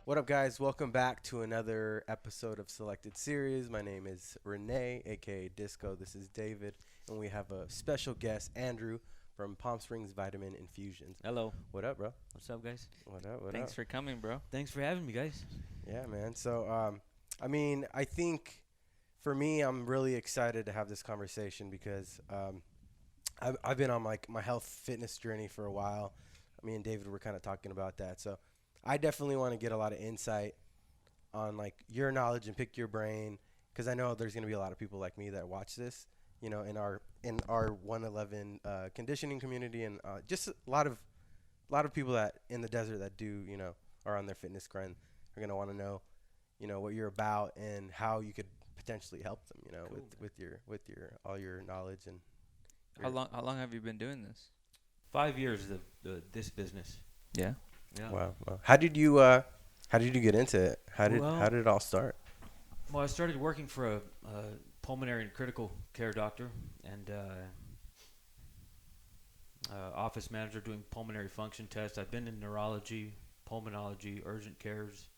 What up, guys? Welcome back to another episode of Selected Series. My name is Raei, aka Disco. This is David, and we have a special guest, Andrew, from Palm Springs Vitamin Infusions. Hello. What up, bro? What's up, guys? What up? What Thanks up? for coming, bro. Thanks for having me, guys. Yeah, man. So, I think for me, I'm really excited to have this conversation because I've been on my health fitness journey for a while. Me and David were kind of talking about that. So I definitely want to get a lot of insight on like your knowledge and pick your brain, because I know there's going to be a lot of people like me that watch this, you know, in our 111 conditioning community, and just a lot of people that in the desert that do, you know, are on their fitness grind are going to want to know, you know, what you're about and how you could potentially help them, you know, Cool, with your all your knowledge. And How long have you been doing this? 5 years of this business. Yeah. Yeah. Wow. How did you get into it? How did it all start? Well, I started working for a pulmonary and critical care doctor and office manager doing pulmonary function tests. I've been in neurology, pulmonology, urgent cares,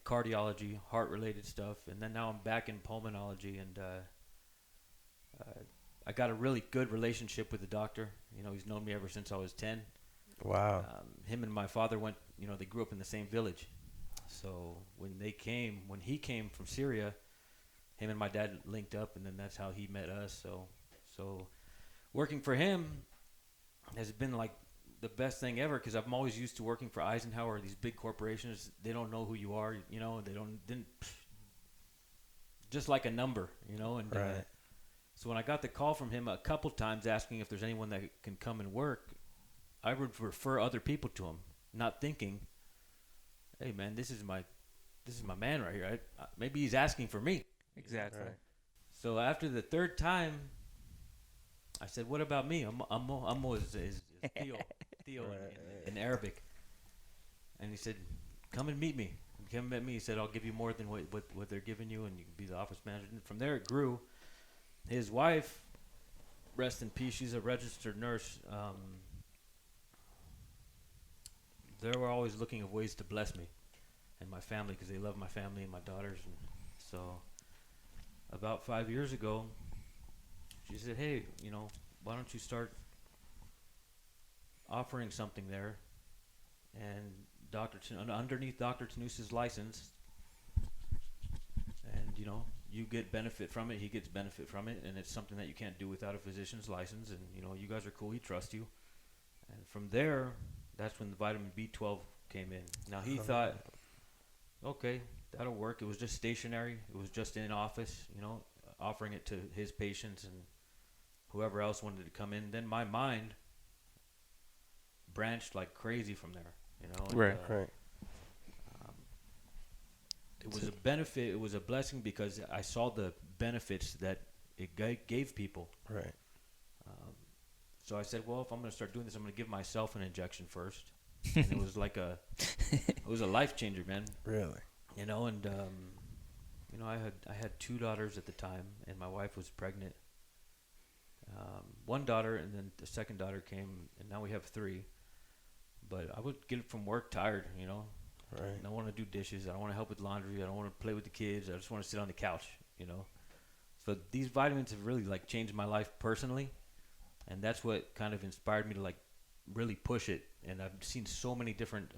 cardiology, heart-related stuff, and then now I'm back in pulmonology, and I got a really good relationship with the doctor. You know, he's known me ever since I was 10. Wow. Him and my father they grew up in the same village. So when he came from Syria, him and my dad linked up, and then that's how he met us. So working for him has been like the best thing ever, because I'm always used to working for Eisenhower, these big corporations. They don't know who you are, you know. Didn't just like a number, you know. And right. So when I got the call from him a couple times asking if there's anyone that can come and work, I would refer other people to him, not thinking, hey, man, this is my man right here. Maybe he's asking for me. Exactly. Right. So after the third time, I said, what about me? Ammo is Theo in Arabic. And he said, come and meet me. He came and met me. He said, I'll give you more than what they're giving you, and you can be the office manager. And from there it grew. His wife, rest in peace, she's a registered nurse. They were always looking of ways to bless me and my family, because they love my family and my daughters. And so about 5 years ago, she said, hey, you know, why don't you start offering something there? And underneath Dr. Tanusa's license, and, you know, you get benefit from it, he gets benefit from it, and it's something that you can't do without a physician's license. And, you know, you guys are cool, he trusts you. And from there, that's when the vitamin B12 came in. Now, he thought, okay, that'll work. It was just stationary. It was just in office, you know, offering it to his patients and whoever else wanted to come in. Then my mind branched like crazy from there, you know. And, Right. It was a benefit. It was a blessing, because I saw the benefits that it gave people. Right. So I said, well, if I'm going to start doing this, I'm going to give myself an injection first. And it was like it was a life changer, man. Really? You know, and you know, I had 2 daughters at the time, and my wife was pregnant. One daughter, and then the second daughter came, and now we have 3. But I would get from work tired, you know. Right. I don't want to do dishes. I don't want to help with laundry. I don't want to play with the kids. I just want to sit on the couch, you know. So these vitamins have really like changed my life personally, and that's what kind of inspired me to like really push it. And I've seen so many different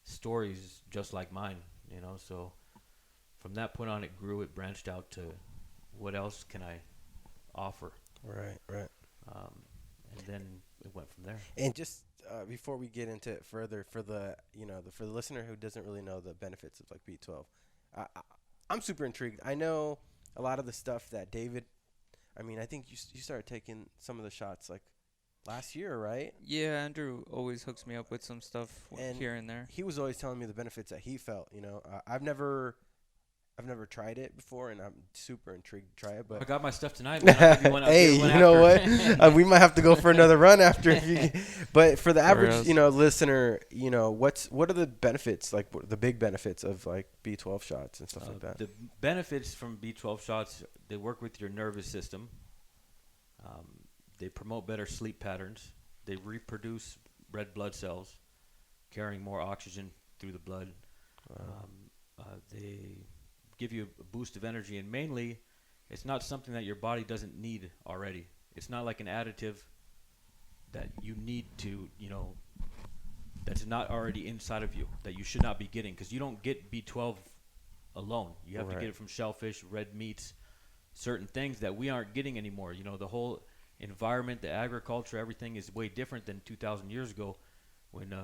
stories just like mine, you know. So from that point on, it grew. It branched out to what else can I offer? Right. And then it went from there. And just before we get into it further, for the for the listener who doesn't really know the benefits of like B12, I'm super intrigued. I know a lot of the stuff that David. I mean, I think you started taking some of the shots like last year, right? Yeah, Andrew always hooks me up with some stuff And here and there. he was always telling me the benefits that he felt. I've never tried it before, and I'm super intrigued to try it. I But got my stuff tonight, man. I'll give you one, I'll hey, give you one you know after. what? We might have to go for another run after. If you, but for the For average, us. listener, what are the benefits, like the big benefits of like B12 shots and stuff like that? The benefits from B12 shots, they work with your nervous system. They promote better sleep patterns. They reproduce red blood cells, carrying more oxygen through the blood. They give you a boost of energy, and mainly, it's not something that your body doesn't need already. It's not like an additive that you need to, that's not already inside of you, that you should not be getting, because you don't get B12 alone. You have to get it from shellfish, red meats, certain things that we aren't getting anymore. The whole environment, the agriculture, everything is way different than 2,000 years ago when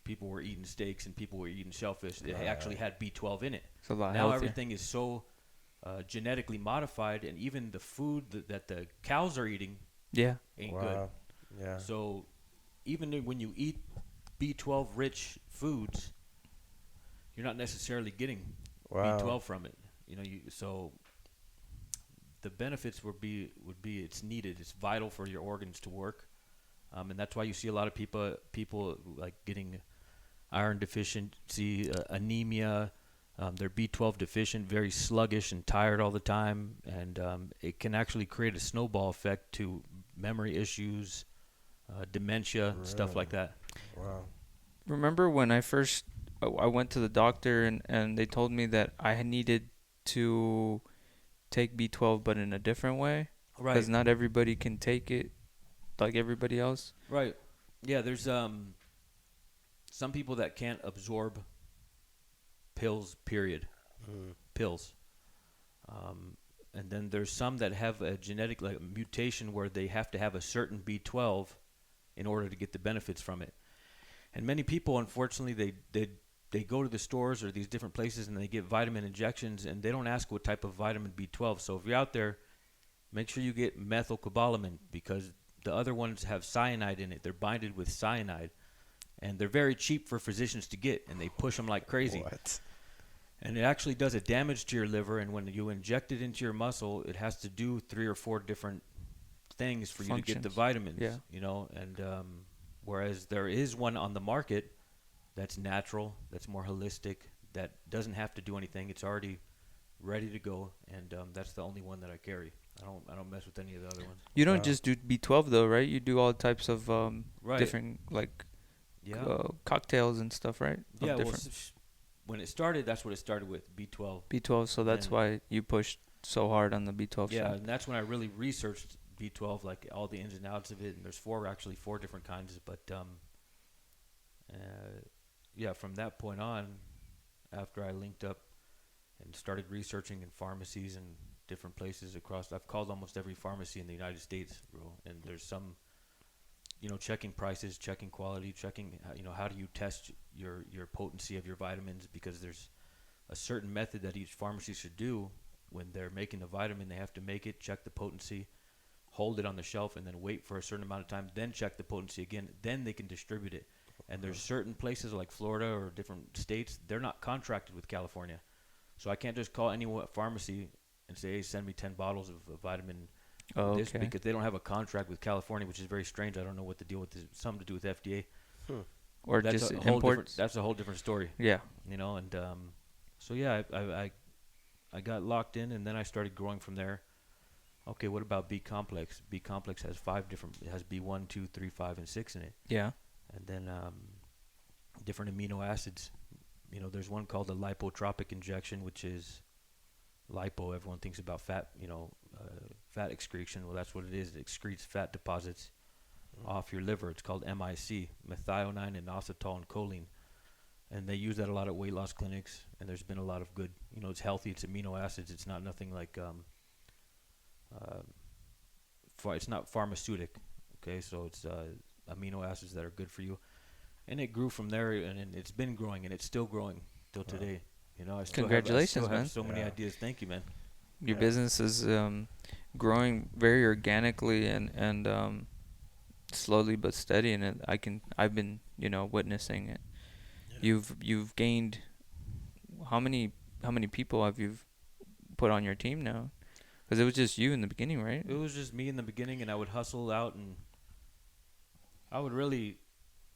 people were eating steaks and people were eating shellfish. They actually had B12 in it. It's a lot Now healthier. everything is so genetically modified, and even the food that the cows are eating Yeah. ain't good. Yeah. So even when you eat B12 rich foods, you're not necessarily getting B12 from it. So the benefits would be it's needed. It's vital for your organs to work, and that's why you see a lot of people like getting iron deficiency, anemia. They're B12 deficient, very sluggish and tired all the time, and it can actually create a snowball effect to memory issues, dementia, stuff like that. Wow. Remember when I went to the doctor and they told me that I needed to take B12 but in a different way? Right. Because not everybody can take it like everybody else. Right. Yeah, there's some people that can't absorb pills, period. Pills. And then there's some that have a genetic like mutation where they have to have a certain B12 in order to get the benefits from it. And many people, unfortunately, they go to the stores or these different places and they get vitamin injections, and they don't ask what type of vitamin B12. So if you're out there, make sure you get methylcobalamin, because the other ones have cyanide in it. They're binded with cyanide, and they're very cheap for physicians to get, and they push them like crazy. What? And it actually does a damage to your liver, and when you inject it into your muscle, it has to do 3 or 4 different things for you to get the vitamins. Yeah. And whereas there is one on the market that's natural, that's more holistic, that doesn't have to do anything. It's already ready to go, and that's the only one that I carry. I don't mess with any of the other ones. You don't just do B12 though, right? You do all types of Right. different like Yeah. cocktails and stuff, right? Yeah. Well, Different when it started, that's what it started with, B12. B12, so that's And- why you pushed so hard on the B12 Yeah, shot. and that's when I really researched B12, like all the ins and outs of it. And there's four different kinds. But yeah, from that point on, after I linked up and started researching in pharmacies and different places across, I've called almost every pharmacy in the United States, bro. And there's some, checking prices, checking quality, checking, how do you test your potency of your vitamins, because there's a certain method that each pharmacy should do. When they're making the vitamin, they have to make it, check the potency, hold it on the shelf, and then wait for a certain amount of time, then check the potency again, then they can distribute it. And there's certain places like Florida or different states, they're not contracted with California. So I can't just call any pharmacy and say, hey, send me 10 bottles of vitamin this, Okay. because they don't have a contract with California, which is very strange. I don't know what the deal with this, something to do with FDA. Or That's just a whole imports. that's a whole different story. Yeah. And so yeah, I got locked in, and then I started growing from there. Okay, what about B complex? B complex has 5 different. It has B1, 2, 3, 5, and 6 in it, Yeah. and then different amino acids. There's one called the lipotropic injection, which is lipo. Everyone thinks about fat. Fat excretion. Well, that's what it is. It excretes fat deposits off your liver. It's called MIC, methionine, inositol, and choline. And they use that a lot at weight loss clinics, and there's been a lot of good, it's healthy, it's amino acids, it's not nothing like, it's not pharmaceutic, okay, so it's amino acids that are good for you. And it grew from there, and it's been growing, and it's still growing till today. You know, I still Congratulations, have man. so many Yeah. ideas. Thank you, man. Your Yeah. business is growing very organically and slowly but steady, and I've been witnessing it. Yeah. You've gained how many people have you put on your team now? Because it was just you in the beginning, right? It was just me in the beginning, and I would hustle out, and I would really,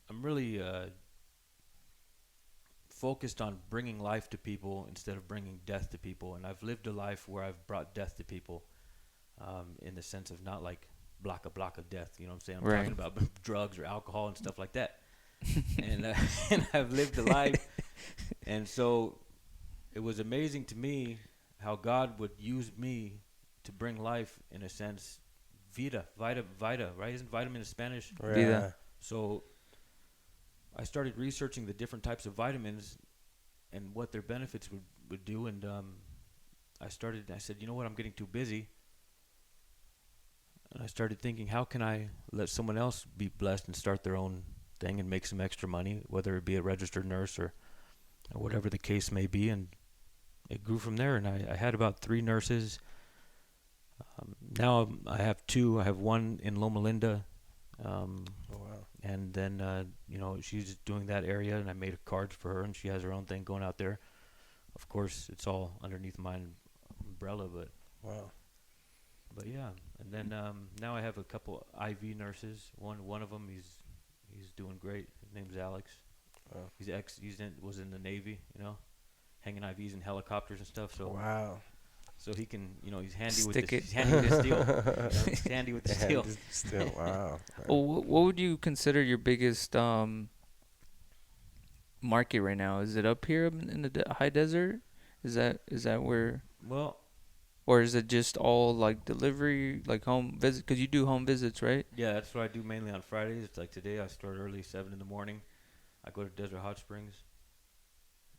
I'm really focused on bringing life to people instead of bringing death to people. And I've lived a life where I've brought death to people, in the sense of not like block of death. You know what I'm saying? I'm Right. talking about drugs or alcohol and stuff like that. And and I've lived a life, and so it was amazing to me how God would use me to bring life, in a sense. Vita, right? Isn't vitamin in Spanish? Yeah. Vida. So I started researching the different types of vitamins and what their benefits would do. And I said, you know what, I'm getting too busy. And I started thinking, how can I let someone else be blessed and start their own thing and make some extra money, whether it be a registered nurse or whatever the case may be. And it grew from there. And I had about 3 nurses. Now I have 2. I have one in Loma Linda. Oh wow. And then, she's doing that area, and I made a card for her, and she has her own thing going out there. Of course, it's all underneath my umbrella, Wow. but yeah. And then now I have a couple IV nurses. One of them, he's doing great. His name's Alex. Wow. Was in the Navy, hanging IVs in helicopters and stuff. So Wow. so he can, he's handy Stick it. he's handy with the steel. He's handy with the steel. Still, wow. Well, what would you consider your biggest market right now? Is it up here in the high desert? Is that where, Well, or is it just all like delivery, like home visit? Because you do home visits, right? yeah, that's what I do mainly on Fridays. It's like today I start early, 7 in the morning. I go to Desert Hot Springs,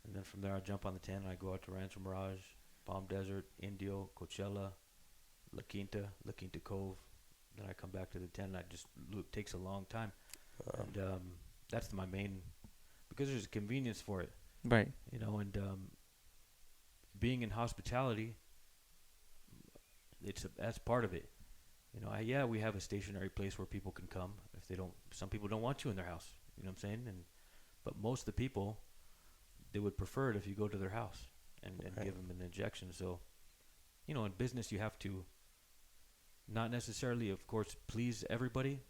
and then from there I jump on the 10 and I go out to Rancho Mirage, Palm Desert, Indio, Coachella, La Quinta Cove. Then I come back to the 10 and it takes a long time. And that's my main, because there's a convenience for it, Right. and being in hospitality, that's part of it. We have a stationary place where people can come if they don't. Some people don't want you in their house. You know what I'm saying? But most of the people, they would prefer it if you go to their house and Right. give them an injection. So, in business you have to not necessarily, of course, please everybody,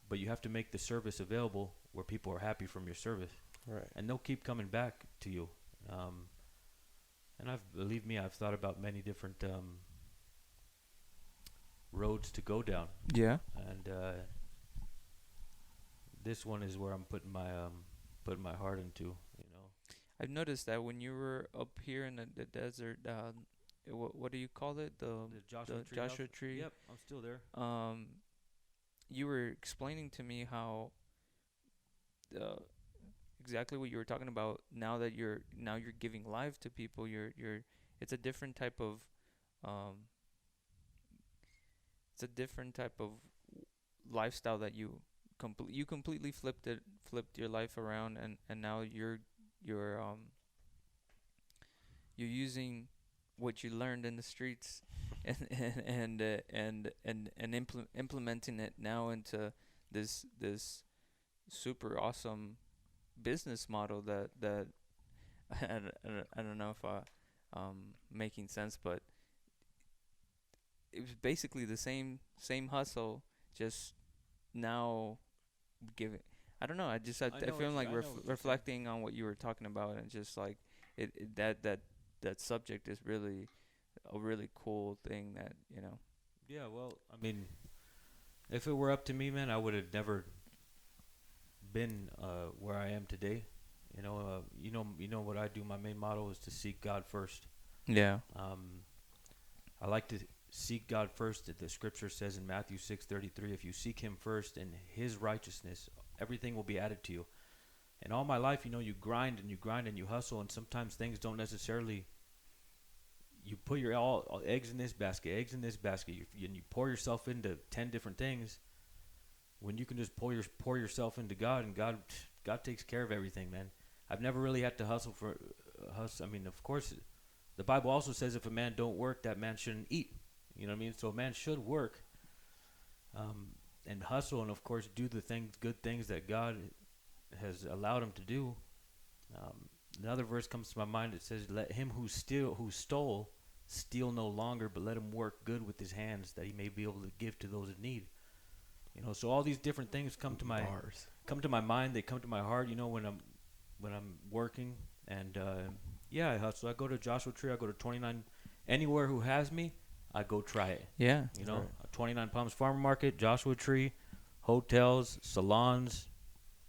but you have to make the service available where people are happy from your service, Right. and they'll keep coming back to you. And believe me, I've thought about many different roads to go down, Yeah. and this one is where I'm putting my heart into. I've noticed that when you were up here in the desert, what do you call it? The Joshua The Tree. Joshua House? Tree. Yep, I'm still there. You were explaining to me how exactly what you were talking about. Now you're giving life to people. It's a different type of um, lifestyle that you completely flipped your life around, and now you're you're using what you learned in the streets and implementing it now into this super awesome business model that I don't know if making sense, but it was basically the same hustle, just now giving. I don't know. I feel like reflecting on what you were talking about, and just like that subject is really a really cool thing that. Yeah, well, I mean, if it were up to me, man, I would have never been where I am today. You know what I do. My main motto is to seek God first. Yeah. I like to seek God first. The scripture says in Matthew 6:33, if you seek Him first and His righteousness, everything will be added to you. And all my life, you grind and you hustle, and sometimes things don't necessarily. You put your all eggs in this basket, and you pour yourself into 10 different things. when you can just pour yourself into God, and God takes care of everything, man. I've never really had to hustle. I mean, of course, the Bible also says if a man don't work, that man shouldn't eat. You know what I mean? So a man should work, and hustle, and of course do the good things that God has allowed him to do. Another verse comes to my mind. It says, "Let him who stole steal no longer, but let him work good with his hands, that he may be able to give to those in need." You know, so all these different things come to my mind. They come to my heart. You know, when I'm working, and yeah, I hustle. I go to Joshua Tree. I go to 29. Anywhere who has me, I go try it. Yeah. You know, 29 Palms Farmer Market, Joshua Tree, hotels, salons,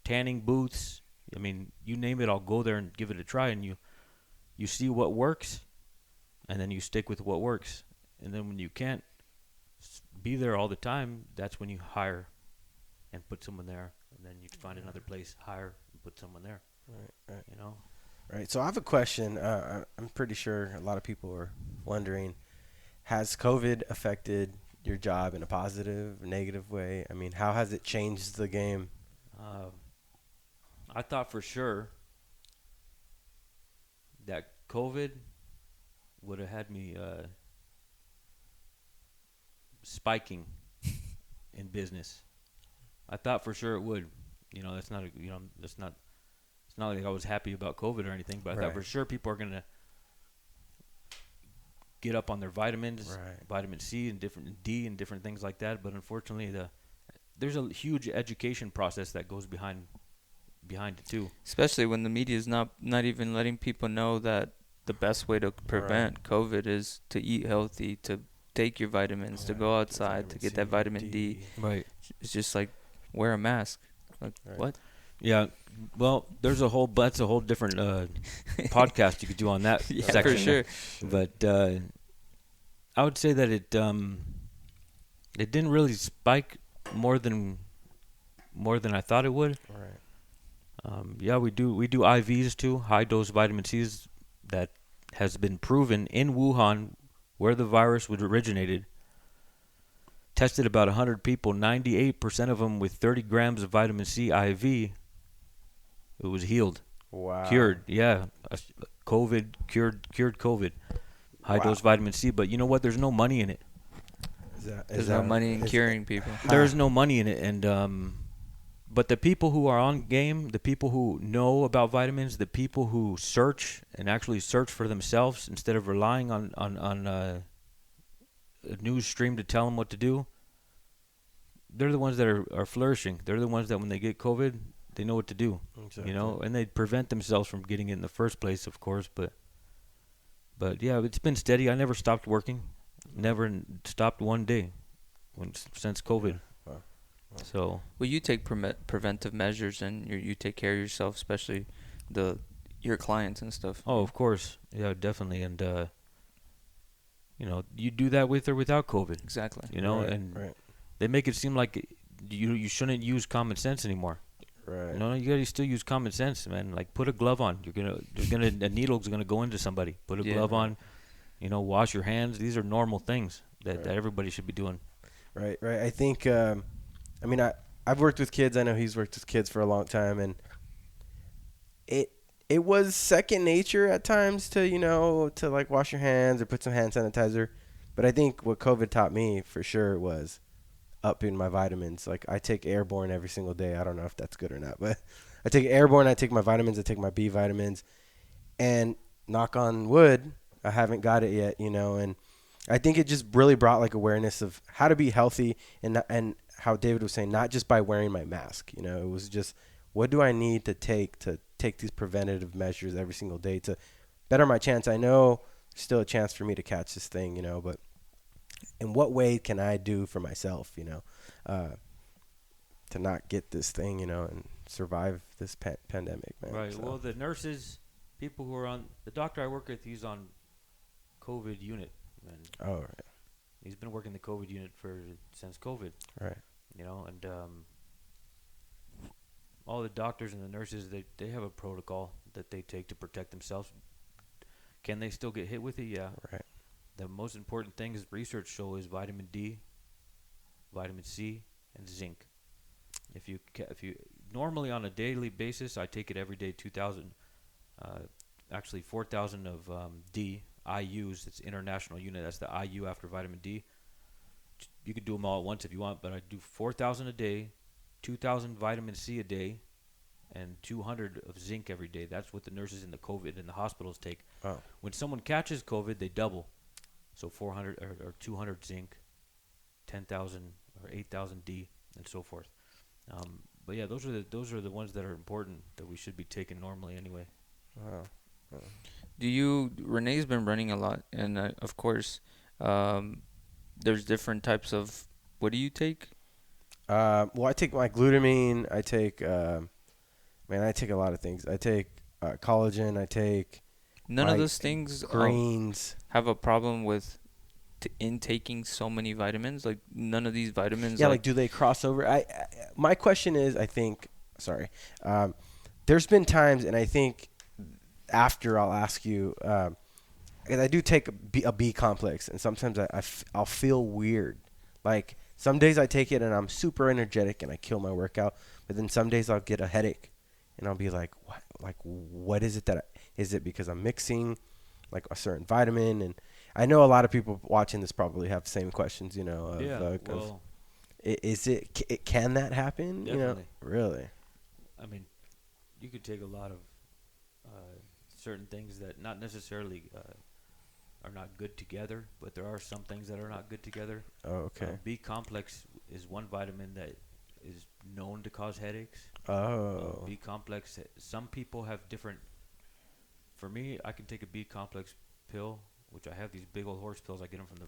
tanning booths. I mean, you name it, I'll go there and give it a try. And you see what works, and then you stick with what works. And then when you can't be there all the time, that's when you hire and put someone there. And then you find another place, hire and put someone there. Right. You know? Right. So I have a question. I'm pretty sure a lot of people are wondering, has COVID affected your job in a positive or negative way? I mean, how has it changed the game? I thought for sure that COVID would have had me spiking in business. I thought for sure it would. You know, it's not like I was happy about COVID or anything, but I thought for sure people are gonna get up on their vitamins, vitamin C and different D and different things like that. But unfortunately, there's a huge education process that goes behind it too. Especially when the media is not even letting people know that the best way to prevent COVID is to eat healthy, to take your vitamins, to go outside, to get that vitamin D. Right. It's just like wear a mask. Like what? Yeah. Well, that's a whole different podcast you could do on that section. For sure. But I would say that it didn't really spike more than I thought it would. Right. Yeah, we do IVs too, high dose vitamin C's, that has been proven in Wuhan, where the virus was originated. Tested about 100 people, 98% of them with 30 grams of vitamin C IV, it was healed. Wow. Cured, yeah. COVID, cured COVID. High dose vitamin C, but you know what? There's no money in it. There's no money in curing people. There's no money in it, and but the people who are on game, the people who know about vitamins, the people who search for themselves instead of relying on a news stream to tell them what to do, they're the ones that are flourishing. They're the ones that when they get COVID, they know what to do. Exactly. You know, and they prevent themselves from getting it in the first place, of course. But yeah, it's been steady. I never stopped working, never stopped one day since COVID. Wow. So, well, you take preventive measures, and you take care of yourself, especially your clients and stuff. Oh, of course, yeah, definitely, and you know, you do that with or without COVID. Exactly. You know, they make it seem like you shouldn't use common sense anymore. Right. No, you gotta still use common sense, man. Like, put a glove on. A needle's gonna go into somebody. Put a glove on. You know, wash your hands. These are normal things that everybody should be doing. Right. I think. I mean, I've worked with kids. I know he's worked with kids for a long time, and it was second nature at times to like wash your hands or put some hand sanitizer. But I think what COVID taught me for sure was upping my vitamins. Like, I take Airborne every single day. I don't know if that's good or not, but I take Airborne. I take my vitamins. I take my B vitamins, and knock on wood, I haven't got it yet. And I think it just really brought like awareness of how to be healthy, and how David was saying, not just by wearing my mask. It was just, what do I need to take these preventative measures every single day to better my chance? I know there's still a chance for me to catch this thing, but in what way can I do for myself, to not get this thing, and survive this pandemic, man. Right. So. Well, the nurses, people who are on, the doctor I work with, he's on COVID unit. And oh, right. He's been working the COVID unit since COVID. Right. And all the doctors and the nurses, they have a protocol that they take to protect themselves. Can they still get hit with it? Yeah. Right. The most important thing is research show is vitamin D, vitamin C, and zinc. If you normally on a daily basis, I take it every day. 2,000, actually 4,000 of D IU's. It's international unit. That's the IU after vitamin D. You could do them all at once if you want, but I do 4,000 a day, 2,000 vitamin C a day, and 200 of zinc every day. That's what the nurses in the COVID in the hospitals take. Oh. When someone catches COVID, they double. So 400 or 200 zinc, 10,000 or 8,000 D, and so forth. But yeah, those are the ones that are important that we should be taking normally anyway. Wow. Renee's been running a lot, and of course, there's different types of. What do you take? Well, I take my glutamine. I take, I take a lot of things. I take collagen. I take None of those things greens. have a problem with intaking so many vitamins. Like none of these vitamins. Yeah, like do they cross over? My question is, I think. Sorry, there's been times, and I think after I'll ask you. And I do take a B complex, and sometimes I'll feel weird. Like some days I take it and I'm super energetic and I kill my workout, but then some days I'll get a headache, and I'll be like, what? Like what is it is it because I'm mixing like a certain vitamin? And I know a lot of people watching this probably have the same questions. Can that happen? Definitely. Really? I mean, you could take a lot of certain things that not necessarily are not good together, but there are some things that are not good together. Oh, okay. B complex is one vitamin that is known to cause headaches. Oh. B complex, some people have different. For me, I can take a B complex pill, which I have these big old horse pills. I get them from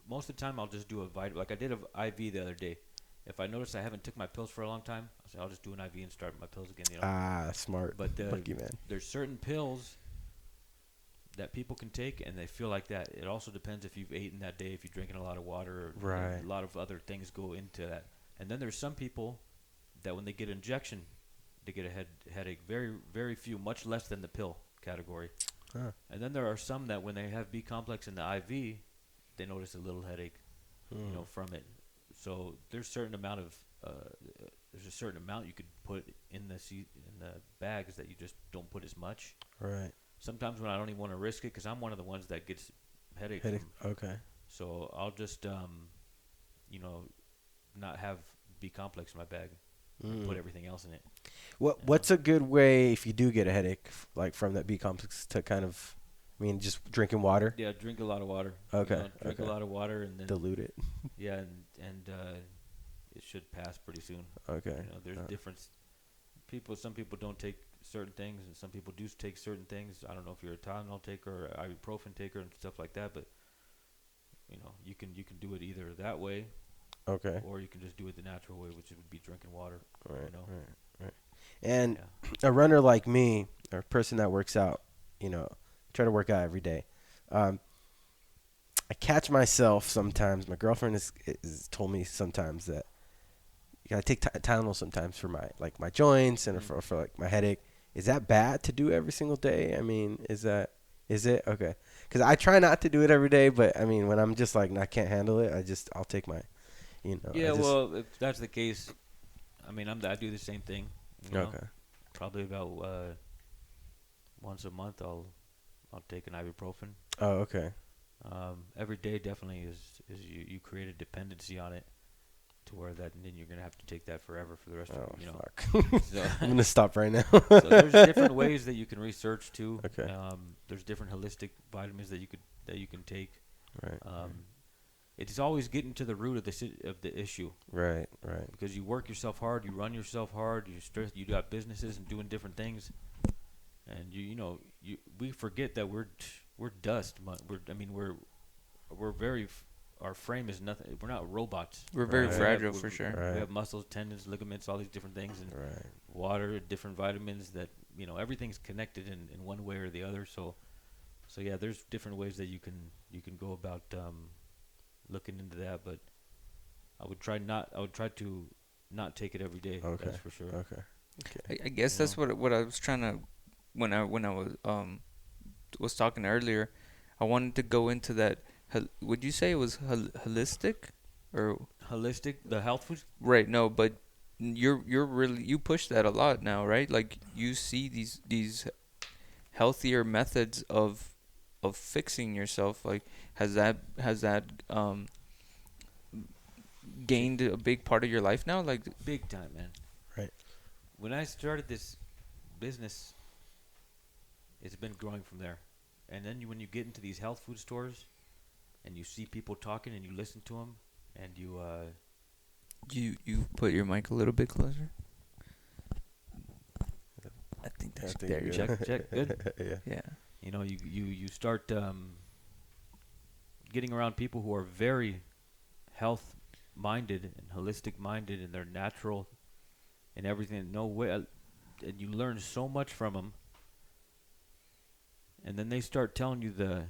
most of the time I'll just do a vitamin. Like I did a IV the other day. If I notice I haven't took my pills for a long time, I'll just do an IV and start my pills again. Smart. But man. There's certain pills that people can take, and they feel like that. It also depends if you've eaten that day, if you're drinking a lot of water, right. A lot of other things go into that. And then there's some people that when they get injection, they get a headache. Very, very few, much less than the pill category. Huh. And then there are some that when they have B complex in the IV, they notice a little headache, from it. So there's a certain amount you could put in the bags that you just don't put as much. Right. Sometimes when I don't even want to risk it, because I'm one of the ones that gets headaches. Okay. So I'll just, not have B complex in my bag. And put everything else in it. What's a good way if you do get a headache, like from that B complex, to kind of, just drinking water? Yeah, drink a lot of water. Okay. Drink a lot of water and then dilute it. Yeah, and it should pass pretty soon. Okay. There's difference. Some people don't take certain things, and some people do take certain things. I don't know if you're a Tylenol taker or ibuprofen taker and stuff like that, but you can do it either that way, okay, or you can just do it the natural way, which would be drinking water. Right. And a runner like me, or a person that works out, try to work out every day. I catch myself sometimes. My girlfriend has told me sometimes that you gotta take Tylenol sometimes for my joints and for like my headache. Is that bad to do every single day? Is it okay? Because I try not to do it every day, but when I'm just like I can't handle it, I'll take my, Yeah, well, if that's the case, I do the same thing. Okay. Probably about once a month, I'll take an ibuprofen. Oh, okay. Every day definitely is you create a dependency on it, to where that, and then you're gonna have to take that forever for the rest of fuck. So I'm gonna stop right now. So there's different ways that you can research too. Okay. There's different holistic vitamins that you can take. Right. It's always getting to the root of the issue. Right. Because you work yourself hard, you run yourself hard, you got businesses and doing different things, and we forget that we're dust. We're very. Our frame is nothing. We're not robots. We're very fragile for sure. Right. We have muscles, tendons, ligaments, all these different things, and water, different vitamins. That everything's connected in one way or the other. So yeah, there's different ways that you can go about looking into that. But I would try to not take it every day. Okay. That's for sure. Okay. I guess that's what I was trying to when I was talking earlier. I wanted to go into that. Would you say it was holistic, or holistic? The health food? Right. No, but you're really, you push that a lot now, right? Like you see these healthier methods of fixing yourself. Like has that gained a big part of your life now? Like Big time, man. Right. When I started this business, it's been growing from there. And then when you get into these health food stores and you see people talking and you listen to them and you put your mic a little bit closer. I think I that's think there. you're You good. check, good. Yeah. Yeah. You know, you start getting around people who are very health minded and holistic minded and they're natural and everything. No way, and you learn so much from them. And then they start telling you the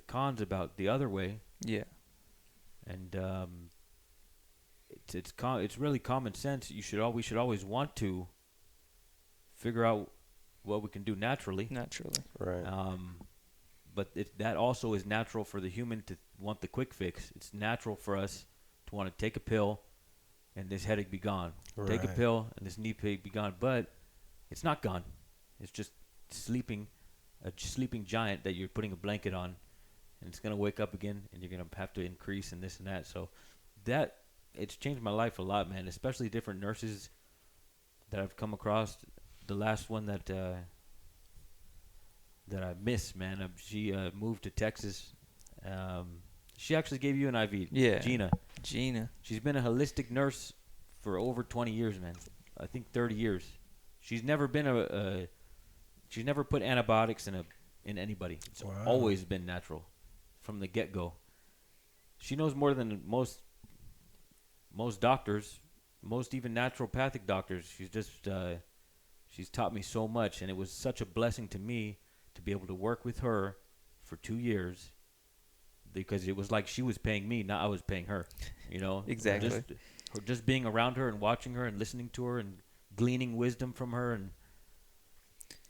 cons about the other way, Yeah. and it's really common sense. We should always want to figure out what we can do naturally. Naturally. Right. But that also is natural for the human to want the quick fix. It's natural for us to want to take a pill and this headache be gone. Take a Right. pill and this knee pain be gone. But it's not gone. It's just sleeping, a sleeping giant that you're putting a blanket on, and it's going to wake up again, and you're going to have to increase and this and that. So it's changed my life a lot, man, especially different nurses that I've come across. The last one that I miss, man. She moved to Texas. She actually gave you an IV. Yeah. Gina. She's been a holistic nurse for over 20 years, man. I think 30 years. She's never been she's never put antibiotics in anybody. It's Wow. always been natural from the get-go. She knows more than most doctors, most even naturopathic doctors. She's taught me so much, and it was such a blessing to me to be able to work with her for 2 years, because it was like she was paying me, not I was paying her. You know, Exactly. Just being around her and watching her and listening to her and gleaning wisdom from her, and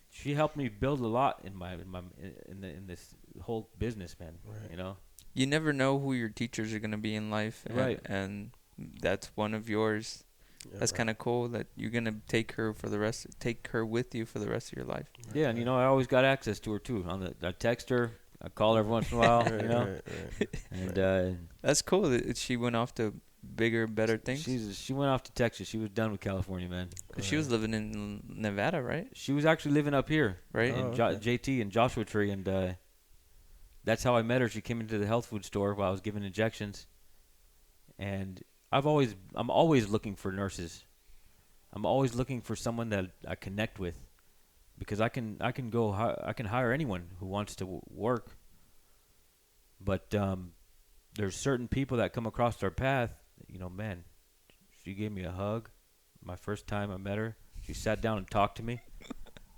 she helped me build a lot in this whole business, man. Right. You know, You never know who your teachers are gonna be in life, and, Right. and that's one of yours. Yeah, That's right. kind of cool that you're gonna take her with you for the rest of your life. yeah, and you know I always got access to her too. I text her, I call her every once in a while, Right, you know, right. and That's cool that she went off to bigger, better things. she went off to Texas. She was done with California, man. 'Cause she was living in Nevada, right? She was actually living up here, Right. Oh, in okay. JT and Joshua Tree, and that's how I met her. She came into the health food store while I was giving injections, and I'm always looking for nurses. I'm always looking for someone that I connect with, because I can hire anyone who wants to work. But there's certain people that come across our path. You know, man, she gave me a hug. My first time I met her, she sat down and talked to me,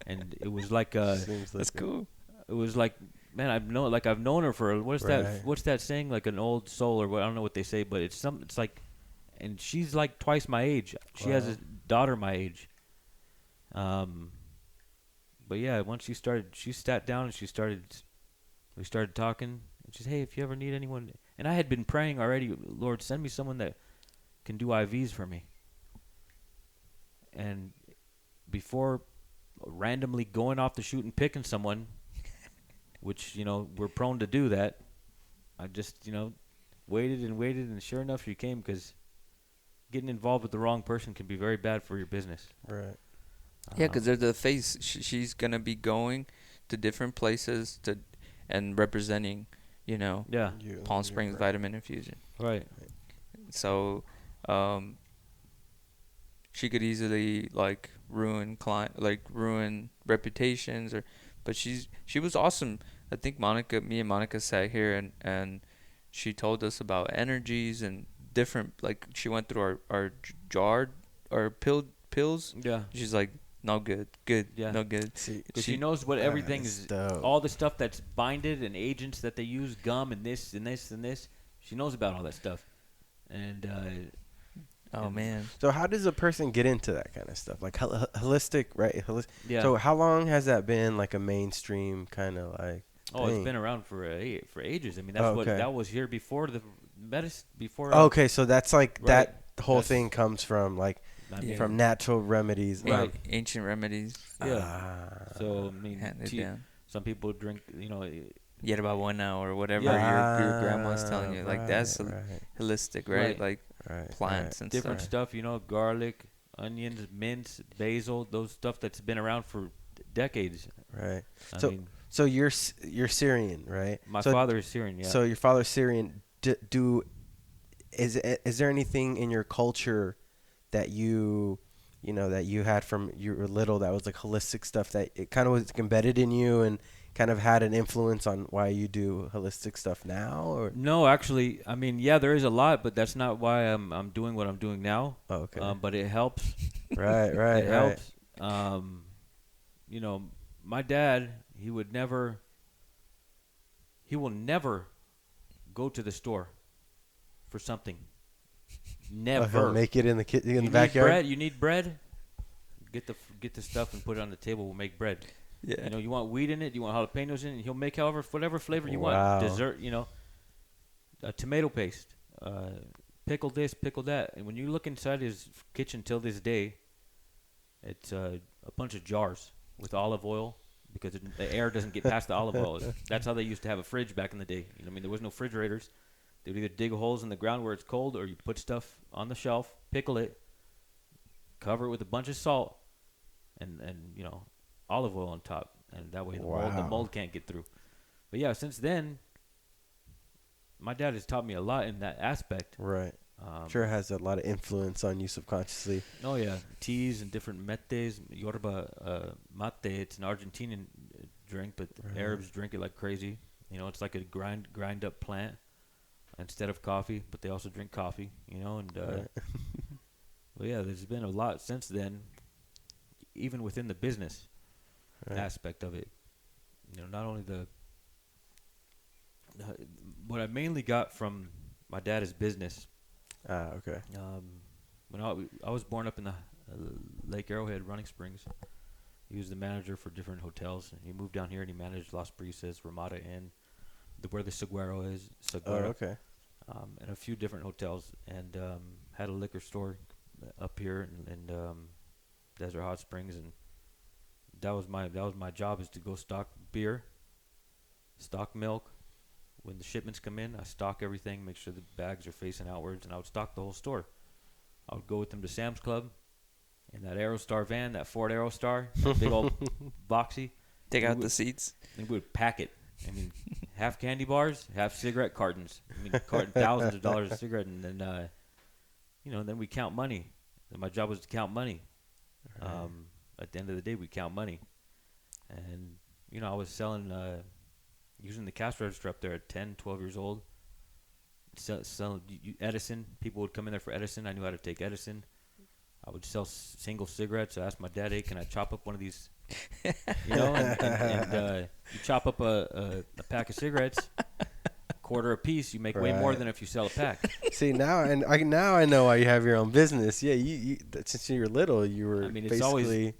and it was like Seems That's like cool. it was like, man, I've known her for Right. what's that saying, like an old soul, or what, I don't know what they say, but it's like, and she's like twice my age. She has Wow. a daughter my age. But yeah, once she sat down and we started talking. And she said, hey, if you ever need anyone, and I had been praying already, Lord, send me someone that can do IVs for me. And before randomly going off the chute and picking someone, which, you know, we're prone to do that, I just, you know, waited, and sure enough, she came, because getting involved with the wrong person can be very bad for your business. Right. Yeah, 'cause they're the face. She's gonna be going to different places and representing, you know, Yeah, You, Palm you're Springs right. Vitamin Infusion. right. So, she could easily like ruin reputations, but she was awesome. I think me and Monica sat here and she told us about energies and different, like she went through our jar, our pills. Yeah, She's like, no good, Yeah. no good. See, because she knows what everything that's is, dope. all the stuff that's binded and agents that they use, gum and this and this and this. She knows about all that stuff, and Oh and- man. So how does a person get into that kind of stuff? Like holistic, right? yeah. So how long has that been like a mainstream kind of like? Oh, it's thing? been around for ages. I mean, that's Oh, what okay. that was here before the medicine. Before. Okay, so that's like Right. the whole That's- thing comes from like I mean, Yeah. from natural remedies. An- Right. ancient remedies Yeah. Ah. So I mean, handed tea, down. some people drink. Yerba buena or whatever Yeah. your grandma's telling you. Like that's right, holistic, right? Right. Like right, plants and different stuff. stuff. Garlic, onions, mints, basil. Those stuff that's been around for decades. right. I So- mean, So you're Syrian, right? my so, father is Syrian. Yeah. So your father's Syrian. Is there anything in your culture that that you had from you were little that was like holistic stuff that it kind of was embedded in you and kind of had an influence on why you do holistic stuff now? Or No, actually, I mean, yeah, there is a lot, but that's not why I'm doing what I'm doing now. oh, okay, But it helps. right, right, It right. helps. My dad, he will never go to the store for something. Oh, Never. he'll make it in the You the need backyard. bread. You need bread. Get the stuff and put it on the table. We'll make bread. Yeah. You want wheat in it. You want jalapenos in it. He'll make whatever flavor you Wow. want. Dessert. Tomato paste. Pickle this, pickle that. And when you look inside his kitchen till this day, it's a bunch of jars with olive oil because the air doesn't get past the olive oil. That's how they used to have a fridge back in the day. There was no refrigerators. They would either dig holes in the ground where it's cold, or you put stuff on the shelf, pickle it, cover it with a bunch of salt, and olive oil on top, and that way the Wow. mold can't get through. But yeah, since then, my dad has taught me a lot in that aspect. Right. Sure has a lot of influence on you subconsciously. Oh yeah, teas and different metes, yerba mate. It's an Argentinian drink, but Right. Arabs drink it like crazy. It's like a grind up plant instead of coffee, but they also drink coffee. And Right. well, yeah, there's been a lot since then, even within the business Right. aspect of it. Not only what I mainly got from my dad is business. Okay. When I was born up in the Lake Arrowhead, Running Springs. He was the manager for different hotels. He moved down here and he managed Las Brisas, Ramada Inn, where the Saguaro is, Oh, Saguaro, okay. and a few different hotels, and had a liquor store up here in Desert Hot Springs, and that was my job, is to go stock beer, stock milk. When the shipments come in, I stock everything, make sure the bags are facing outwards, and I would stock the whole store. I would go with them to Sam's Club in that Aerostar van, that Ford Aerostar, that big old boxy, Take We out would- the seats. and we would pack it. Half candy bars, half cigarette cartons. Thousands of dollars of cigarette, and then then we count money. And my job was to count money. Right. At the end of the day, we count money, and I was selling, using the cash register up there at 10, 12 years old. Selling Edison. People would come in there for Edison. I knew how to take Edison. I would sell single cigarettes. I asked my dad, "Hey, can I chop up one of these?" And you chop up a pack of cigarettes, quarter a piece. You make way more Right. than if you sell a pack. See now, and now I know why you have your own business. Yeah, you since you were little, you were It's basically always.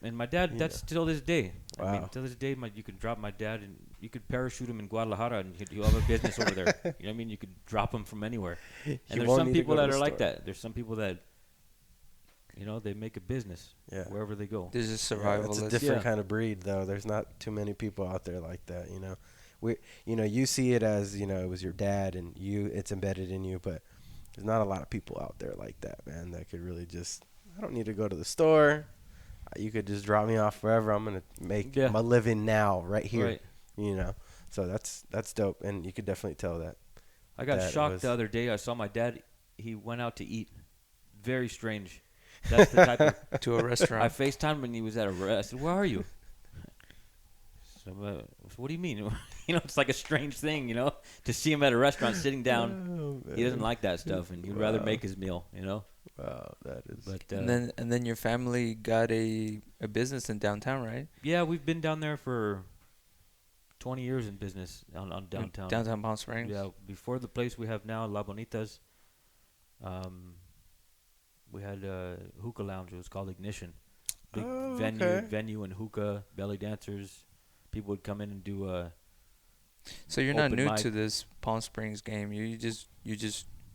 And my dad, that's still this day. Wow. Till this day, you could drop my dad and you could parachute him in Guadalajara and he'll have a business over there. You could drop him from anywhere. And You there's won't some need to people go to that the are like store. that. There's some people that, they make a business Yeah. wherever they go. There's a Yeah, survivalist. it's a different Yeah. kind of breed, though. There's not too many people out there like that. You see it as it was your dad and it's embedded in you, but there's not a lot of people out there like that, man. That could really just. I don't need to go to the store. You could just drop me off wherever. I'm gonna make Yeah. my living now, right here. Right. So that's dope, and you could definitely tell that. I got That shocked was- the other day. I saw my dad. He went out to eat. Very strange. That's the type of. to a I restaurant. FaceTimed when he was at a restaurant. I said, "Where are you?" So, what do you mean? It's like a strange thing, to see him at a restaurant sitting down. Oh, He doesn't man. like that stuff, and he'd rather Wow. make his meal, Wow, that is. But and then your family got a business in downtown, right? yeah, we've been down there for 20 years in business on downtown. Downtown Palm Springs. Yeah, before the place we have now, La Bonitas, we had a hookah lounge. It was called Ignition. Big Oh, venue, okay. venue and hookah, belly dancers. People would come in and do So you're not Open new mic. to this Palm Springs game. You just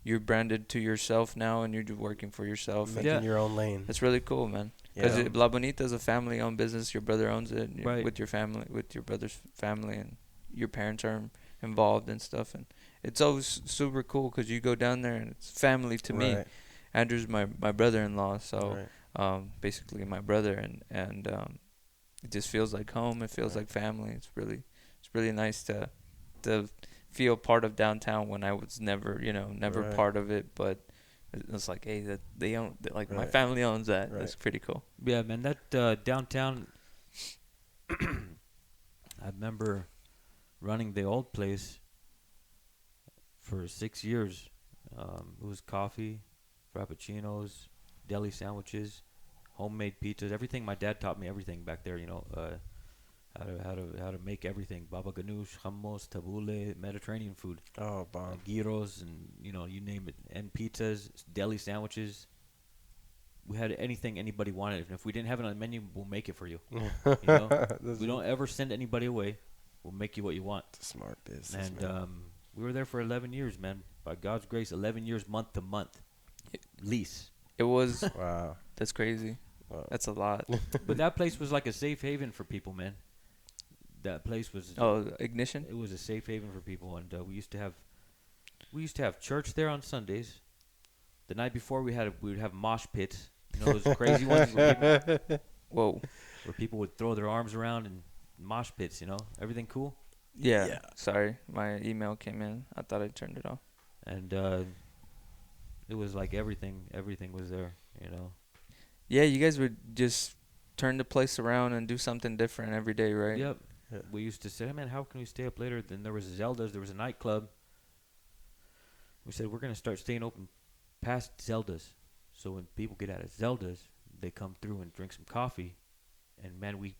you're branded to yourself now, and you're just working for yourself. And Making your own lane. that's really cool, man. Because Yeah. La Bonita is a family-owned business. Your brother owns it, and Right. with your family, with your brother's family, and your parents are involved and stuff. And it's always super cool because you go down there and it's family to me. Right. Andrew's my brother-in-law, so Right. basically my brother, and it just feels like home. It feels Right. like family. It's really nice to feel part of downtown when I was never never Right. part of it, but it's like, hey, that they own, that, like, my Right. family owns that. Right. That's pretty cool. Yeah, man. That downtown. I remember running the old place for 6 years. It was coffee, frappuccinos, deli sandwiches, homemade pizzas, everything. My dad taught me everything back there. How to make everything: baba ganoush, hummus, tabbouleh, Mediterranean food, Oh, bomb. gyros, and you name it, and pizzas, deli sandwiches. We had anything anybody wanted. And if we didn't have it on the menu, we'll make it for you. We don't ever send anybody away. We'll make you what you want. It's a smart business. And man. we were there for 11 years, man. By God's grace, 11 years, month to month, lease. It was Wow. that's crazy. Wow. That's a lot. But that place was like a safe haven for people, man. That place was. Oh, Ignition. It was a safe haven for people, and we used to have church there on Sundays. The night before, we would have mosh pits. Those crazy ones Whoa. where people would throw their arms around and mosh pits. Everything cool. Yeah. Yeah. Sorry, my email came in. I thought I turned it off. And it was like everything was there. Yeah, you guys would just turn the place around and do something different every day, right? Yep. Yeah. We used to say, hey, man, how can we stay up later? Then there was Zelda's. There was a nightclub. We said, we're going to start staying open past Zelda's. So when people get out of Zelda's, they come through and drink some coffee. And, man, we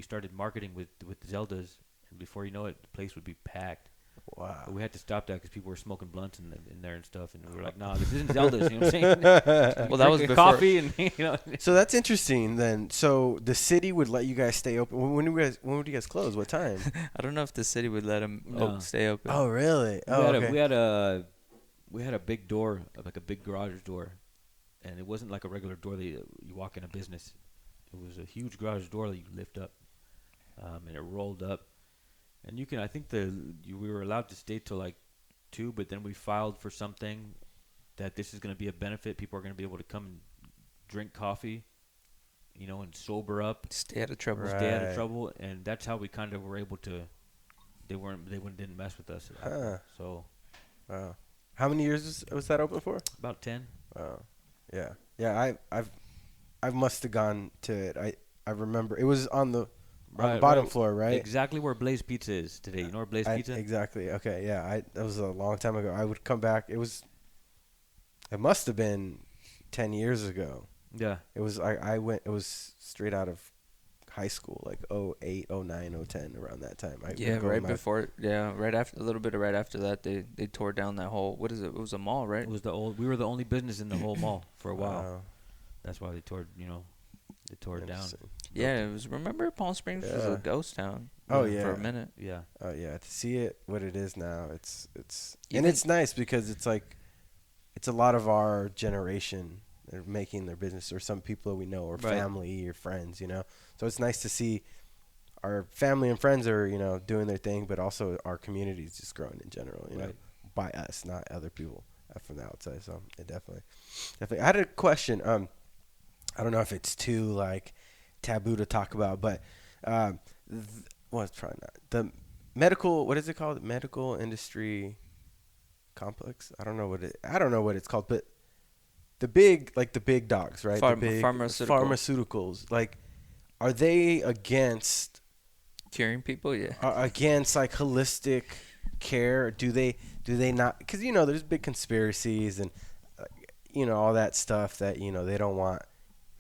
started marketing with Zelda's. And before you know it, the place would be packed. Wow. But we had to stop that because people were smoking blunts in there and stuff. And we were like, nah, this isn't Zelda's. You know what I'm saying? Well, that was Drinking before. coffee and, So that's interesting then. So the city would let you guys stay open. When would you guys close? What time? I don't know if the city would let them No. stay open. Oh, really? Oh, okay. We had a big door, like a big garage door, and it wasn't like a regular door that you walk in a business. It was a huge garage door that you lift up, and it rolled up. And I think we were allowed to stay till like 2, but then we filed for something that this is going to be a benefit. People are going to be able to come and drink coffee, and sober up, Stay out of trouble. Right. stay out of trouble, and that's how we kind of were able to. They didn't mess with us. Huh. So Wow. How many years was that open for? about 10. Wow. Yeah. Yeah. I must have gone to it. I remember it was on the bottom floor, right? Exactly where Blaze Pizza is today. You know where Blaze Pizza? Exactly. Okay. Yeah. That was a long time ago. I would come back. It must have been 10 years ago. Yeah. It was. I went. It was straight out of high school, like 08, 09, 010, around that time. Yeah, right before. Yeah, right after, a little bit right after that, they tore down that whole. What is it? It was a mall, right? It was we were the only business in the whole mall for a while. Wow. That's why they tore it down. Interesting. Yeah, it was. Remember, Palm Springs was Yeah. a ghost town. Oh, for yeah. a minute. Yeah. Oh yeah, to see it what it is now, it's Even- and it's nice because it's like it's a lot of our generation that are making their business, or some people that we know, or Right. family or friends, So it's nice to see our family and friends are doing their thing, but also our community is just growing in general, Right. by us, not other people from the outside. So it definitely. I had a question. I don't know if it's too like taboo to talk about, but well, it's probably not the medical. What is it called? Medical industry complex. I don't know what it's called, but the big dogs, right? The big pharmaceuticals. Like, are they against Curing people, yeah. against like holistic care? Do they not? Because there's big conspiracies and all that stuff that they don't want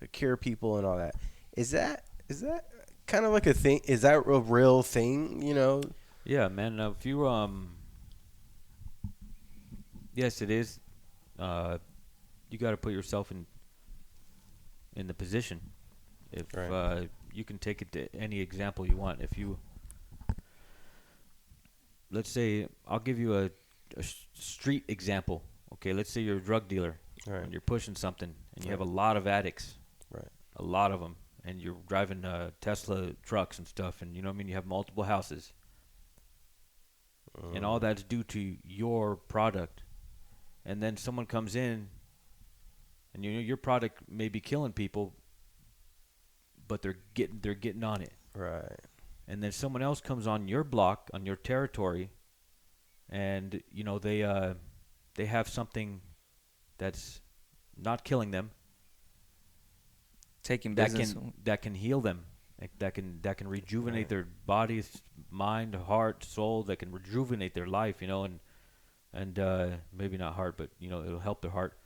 to cure people and all that. Is that kind of like a thing? Is that a real thing? Yeah, man. If you yes, it is. You got to put yourself in the position. If Right. you can take it to any example you want. If you, let's say, I'll give you a street example. Okay, let's say you're a drug dealer Right. and you're pushing something, and you have a Right. lot of addicts, Right. a lot of them, and you're driving Tesla trucks and stuff, and you know what I mean. You have multiple houses, and all that's due to your product. And then someone comes in, and you know your product may be killing people, but they're getting on it. Right. And then someone else comes on your block, on your territory, and you know they have something that's not killing them, Taking that business. can heal them, that can rejuvenate Right. their bodies, mind, heart, soul, that can rejuvenate their life, you know, and maybe not heart, but you know it'll help their heart.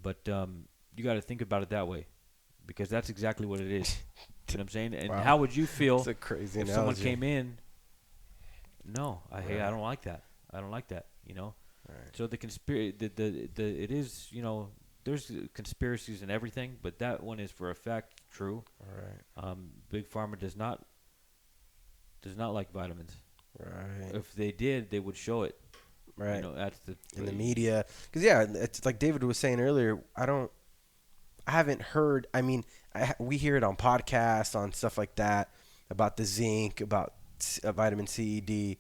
But you got to think about it that way, because that's exactly what it is. You know what I'm saying? And Wow. how would you feel It's a crazy if analogy. someone came in? No, hey, I Right. don't like that. I don't like that. You know. Right. So the conspiracy, the it is, you know, there's conspiracies and everything, but that one is for a fact true. Right. Big Pharma does not like vitamins. Right. If they did, they would show it. Right. You know, that's In the media, because yeah, it's like David was saying earlier. I haven't heard. I mean, we hear it on podcasts, on stuff like that, about the zinc, about vitamin C, D,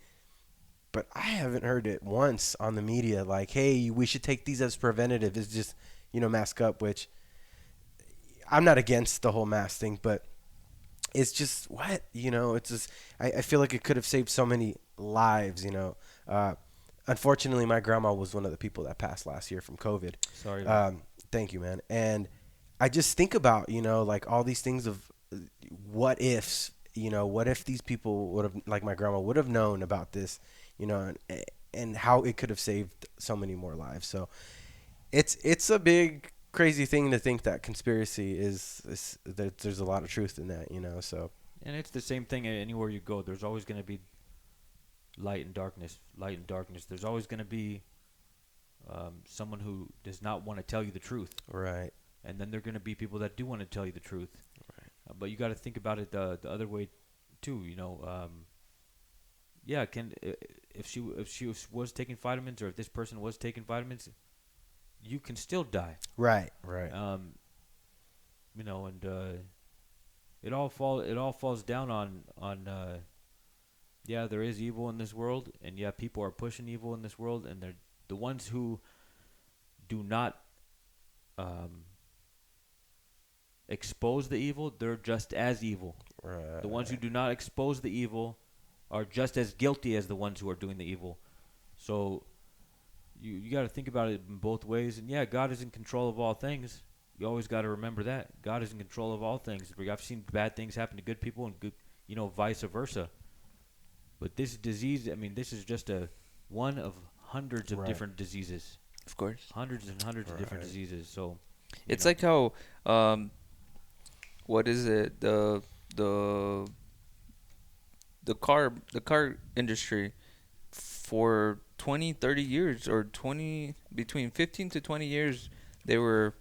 but I haven't heard it once on the media. Like, hey, we should take these as preventative. It's just, mask up. Which I'm not against the whole mask thing, but it's just what It's just I feel like it could have saved so many lives. Unfortunately, my grandma was one of the people that passed last year from COVID. sorry. Man. Thank you, man. And I just think about, like all these things of what ifs, what if these people would have, like my grandma would have known about this, and how it could have saved so many more lives. So it's a big, crazy thing to think that conspiracy is that there's a lot of truth in that, so. And it's the same thing anywhere you go. There's always going to be light and darkness, light and darkness. There's always going to be someone who does not want to tell you the truth. Right. And then there are going to be people that do want to tell you the truth. Right. But you got to think about it the other way too. Yeah, if she was taking vitamins, or if this person was taking vitamins, you can still die. Right. Right. It all falls down on yeah, there is evil in this world, and yeah, people are pushing evil in this world, and they're the ones who do not expose the evil. They're just as evil. Right. The ones who do not expose the evil are just as guilty as the ones who are doing the evil. So you got to think about it in both ways. And yeah, God is in control of all things. You always got to remember that God is in control of all things. I've seen bad things happen to good people, and good, vice versa. But this disease, I mean, this is just one of hundreds of Right. different diseases. Of course. Hundreds and hundreds of different Right. diseases. So It's like how, what is it? The car industry for 20, 30 years, or between 15 to 20 years, they were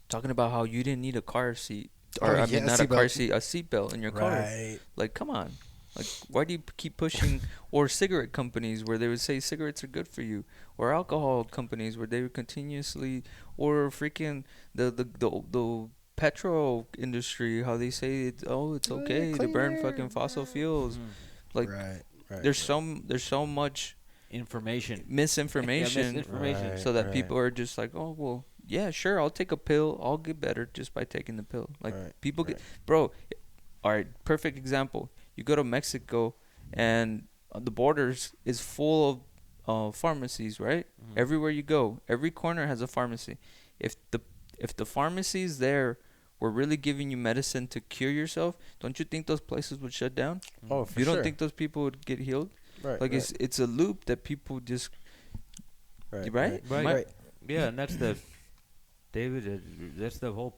talking about how you didn't need a car seat, or Oh, I mean, yeah, not a car seatbelt. seat, a seatbelt in your car. Right. Like, come on. Like, why do you keep pushing? Or cigarette companies where they would say cigarettes are good for you, or alcohol companies where they would continuously, or freaking the petrol industry, how they say it's okay to clean burn air. fucking fossil fuels. Like, Right. Right. there's so much information. misinformation, misinformation. Right. so that right. people are just like, oh well, yeah, sure, I'll take a pill, I'll get better just by taking the pill. Like, Right, people right. bro. All right, perfect example. You go to Mexico, and the borders is full of pharmacies, right? Mhm. Everywhere you go, every corner has a pharmacy. If the pharmacies there were really giving you medicine to cure yourself, don't you think those places would shut down? Oh, for You don't sure. think those people would get healed? Right. Like, right. it's a loop that people just right. right? Right. My- Right. Yeah, and that's the David. That's the whole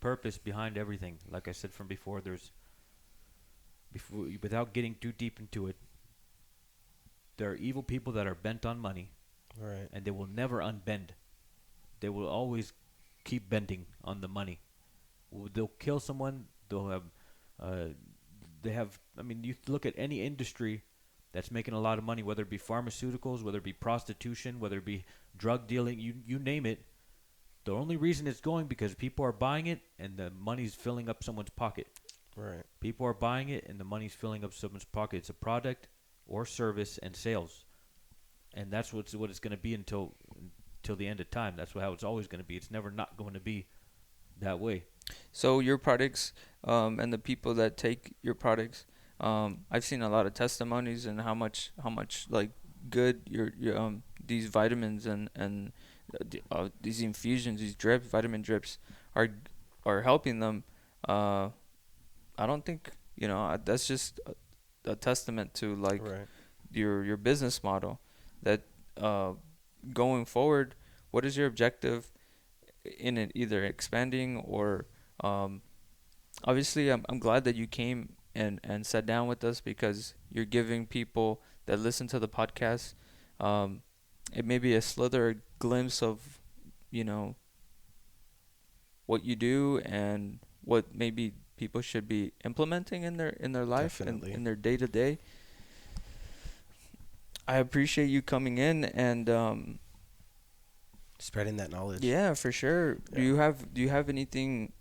purpose behind everything. Like I said from before, without getting too deep into it, there are evil people that are bent on money, Right. and they will never unbend. They will always keep bending on the money. They'll kill someone. They'll have. They have. I mean, you look at any industry. that's making a lot of money, whether it be pharmaceuticals, whether it be prostitution, whether it be drug dealing, you name it. The only reason it's going because people are buying it and the money's filling up someone's pocket. Right. People are buying it and the money's filling up someone's pocket. It's a product or service and sales, and that's what it's going to be until the end of time. That's how it's always going to be. It's never not going to be that way. So your products, and the people that take your products, I've seen a lot of testimonies and how much like good your these vitamins and these infusions, these drips, vitamin drips are helping them. I don't think that's just a testament to like Right. your business model. That going forward, what is your objective in it? Either expanding or obviously, I'm glad that you came and sat down with us because you're giving people that listen to the podcast it may be a slither glimpse of you know what you do and what maybe people should be implementing in their life and Definitely. in their day to day. I appreciate you coming in and Spreading that knowledge. yeah, for sure. Yeah. Do you have anything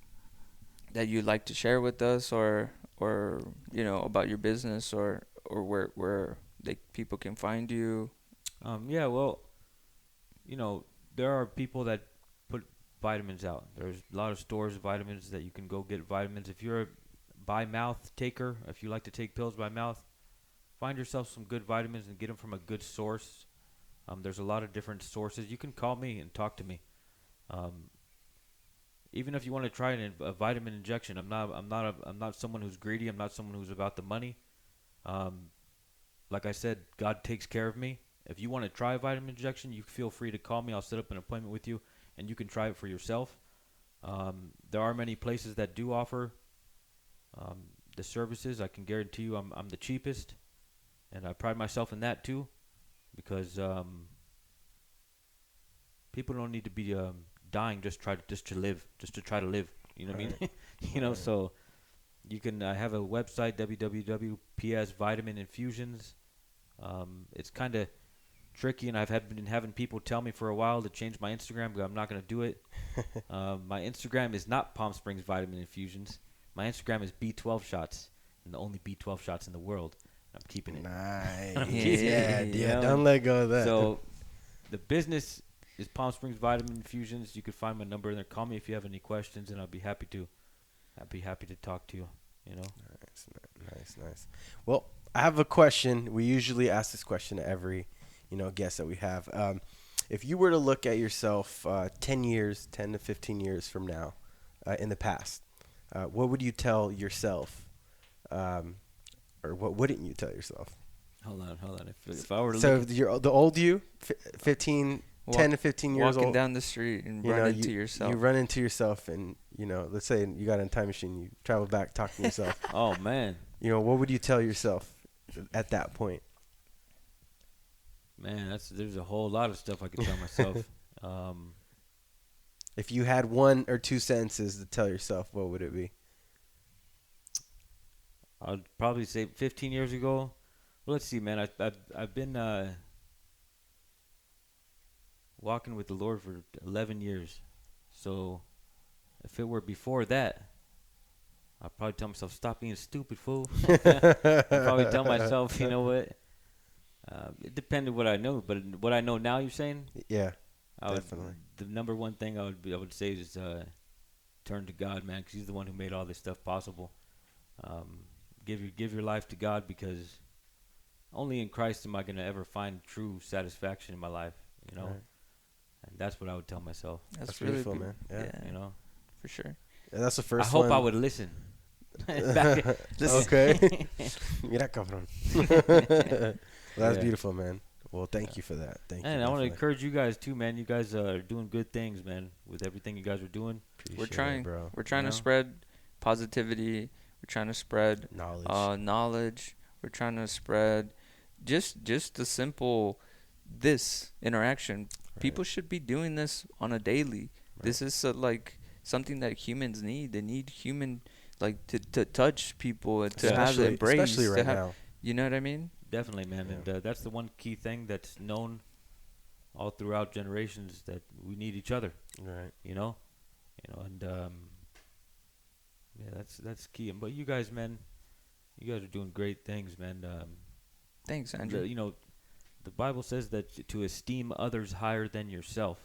that you'd like to share with us or about your business or where people can find you? Yeah, well, there are people that put vitamins out. There's a lot of stores of vitamins that you can go get vitamins. If you're a by mouth taker, if you like to take pills by mouth, find yourself some good vitamins and get them from a good source. There's a lot of different sources. You can call me and talk to me. Even if you want to try a vitamin injection, I'm not someone who's greedy. I'm not someone who's about the money. Like I said, God takes care of me. If you want to try a vitamin injection, you feel free to call me. I'll set up an appointment with you, and you can try it for yourself. There are many places that do offer the services. I can guarantee you I'm the cheapest, and I pride myself in that too, because people don't need to be dying just to live, just to try to live. You know what I mean? Right. So you can have a website, www.ps Vitamin Infusions. It's kind of tricky, and been having people tell me for a while to change my Instagram, but I'm not going to do it. My Instagram is not Palm Springs Vitamin Infusions. My Instagram is B12 Shots, and the only B12 shots in the world. I'm keeping it. Nice. Yeah, Yeah. Don't let go of that. So the business is Palm Springs Vitamin Infusions. You can find my number in there. Call me if you have any questions, and I'll be happy to. I'd be happy to talk to you. Nice. Well, I have a question. We usually ask this question to every, guest that we have. If you were to look at yourself 10 to 15 years from now, in the past, what would you tell yourself, or what wouldn't you tell yourself? Hold on. If I were to So look you're the old you, 10 to 15 years walking old. down the street and you run know, into yourself. You run into yourself, and let's say you got in a time machine, you travel back, talk to yourself. oh man, What would you tell yourself at that point? man, there's a whole lot of stuff I could tell myself. If you had one or two sentences to tell yourself, what would it be? I'd probably say 15 years ago. Well, let's see, man. I've been walking with the Lord for 11 years. So if it were before that, I'd probably tell myself, stop being stupid, fool. I'd probably tell myself, you know what? It depended what I know, but what I know now, you're saying? Yeah, I would, definitely. the number one thing I would say is turn to God, man, because He's the one who made all this stuff possible. Give your life to God, because only in Christ am I gonna ever find true satisfaction in my life. Right. And that's what I would tell myself. That's really beautiful, be- man. Yeah. for sure. Yeah, that's the first I hope one. I would listen. Okay. Mira, cabrón. Well, that's Yeah. beautiful, man. Well, thank you for that. Thank you. And I want to definitely. encourage you guys too, man. You guys are doing good things, man, with everything you guys are doing. We're Appreciate it, trying. bro. We're trying You to know? spread positivity. We're trying to spread Knowledge. knowledge. We're trying to spread just the simple this interaction. Right. People should be doing this on a daily. Right. This is like something that humans need. They need human to touch people and to have the embrace. especially to right have, now. You know what I mean? Definitely, man. Yeah. And that's the one key thing that's known all throughout generations, that we need each other. Right. And yeah, that's key. But you guys, man, you guys are doing great things, man. Thanks, Andrew. The Bible says that to esteem others higher than yourself.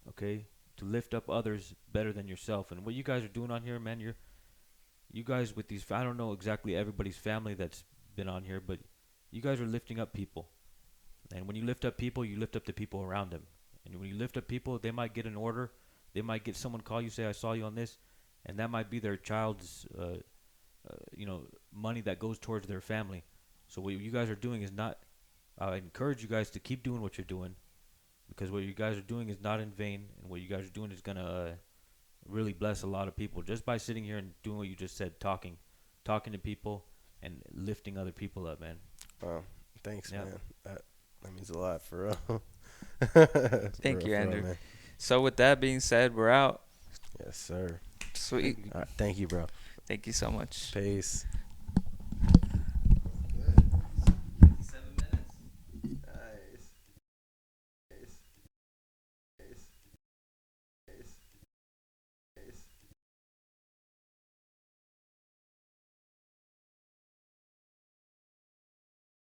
Okay, to lift up others better than yourself. And what you guys are doing on here, man, you guys with these. I don't know exactly everybody's family that's been on here, but you guys are lifting up people. And when you lift up people, you lift up the people around them. And when you lift up people, they might get an order. They might get someone call you, say, "I saw you on this," and that might be their child's, money that goes towards their family. So what you guys are doing is not. I encourage you guys to keep doing what you're doing, because what you guys are doing is not in vain, and what you guys are doing is gonna really bless a lot of people just by sitting here and doing what you just said, talking to people and lifting other people up, man. Wow. Thanks, Yeah. man. That means a lot, for real. Thank you, Andrew. Man. So with that being said, we're out. Yes, sir. Sweet. Thank you, bro. Thank you so much. Peace.